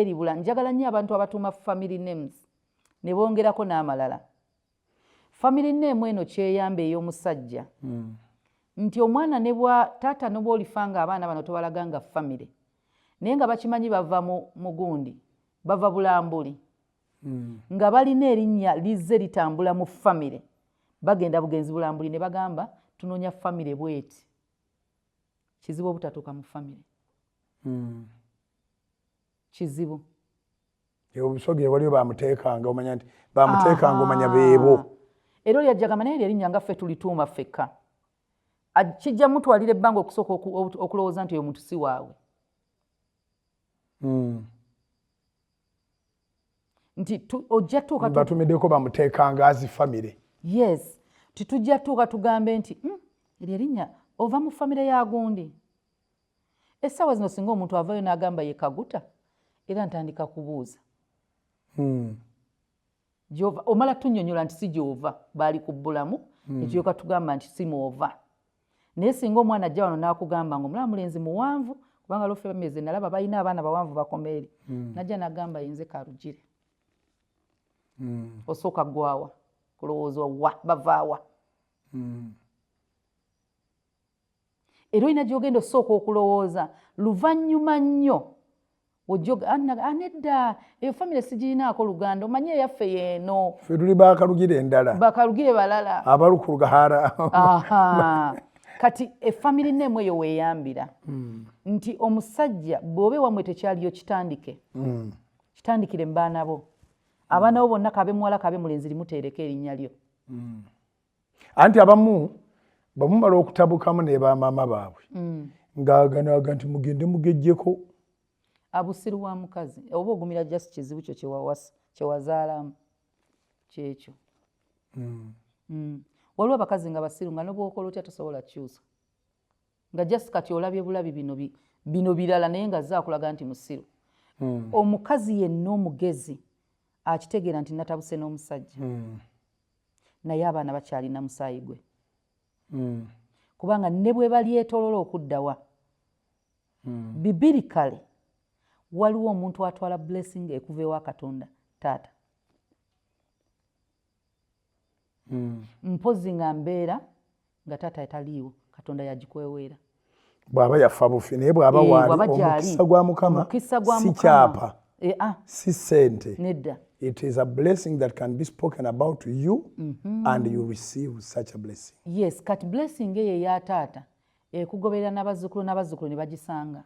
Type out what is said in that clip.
eribula njagala nnyo abantu abatuuma family names ne bongerako n'amalala. Family name eno kyeyamba ey'omusajja nti omwana ne bwa taata ne bw'olifanga abaana bano tobalaganga family naye nga bakimanyi bava mu gundi bava Bulambuli nga balina erinnya lizze litambula mu family bagenda bugenzi Bulambuli ne bagamba tunoonya family bweti kizibu obutatuuka mu family kizibu obusoge waliyo bamuteekanga omanya nti bamuteekanga omanya beebo era lyajjagamba naye erinnya nga ffe tulituuma ffekka kijja mutwalira ebbanga okusooka okulowooza nti oyo muntu si waabwe nti ojja tuuka batumiddeko bamuteekanga azi family. Yes, titujja tuuka tugambe nti eryo erinnya ova mu famire ya gundi. Essaawa zino singa omuntu avayo n'agamba ye Kaguta era ntandika kubuuza gy'ova omala tunnyonnyola nti si gy'ova baali ku bbulamu ekyoka tugamba nti si mw'ova naye singa omwana ajja wano n'akugamba nga omulaba mulenzi muwanvu kubanga lofe bameze nalaba balina abaana bawanvu bakomeeri najja n'agamba yenze Karugire osooka gwawa kulowooza wa bavaawa era olina gy'ogenda osooka okulowooza luvannyuma nnyo anedda eyo famire sigirinaako luganda omanye eyaffe yeeno ffe tuli bakalugire endala bakalugire balala abalukulugahaara kati efamire nneemu eyo weeyambira nti omusajja bw'oba ewammwe tekyaliyo kitandikire mu baana bo abaana bo bonna kabe muwala kabe mulenzi limuteereko erinnya lyo anti abamu bamumala okutabukamu ne bamaama baabwe ng'aganaga nti mugende mugejjeko abusiru wa mukazi oba ogumira just kizibu kyo kyewazaalamu kyekyo waliwo abakazi nga basiru nga nobwokola otya tosobola kyusa nga just kati olabye bulabi bino birala naye nga zaakulaga nti musiru omukazi yenna omugezi akitegeera nti natabuse n'omusajja naye abaana bakyalina musaayi gwe kubanga ne bwe balyetolola okuddawa bibirikale waliwo omuntu atwala blessing ekuva ewa Katonda taata mpozi nga mbeera nga taata etaliiwo Katonda yagikweweera bw'aba yafa bufi naye bw'aba waali omukisa gwa Mukama si kyapa si ssente nedda. It is a blessing that can be spoken about to you and you receive such a blessing. Yes, kati blessing eyo eya taata ekugoberera n'abazzukulu ne bagisanga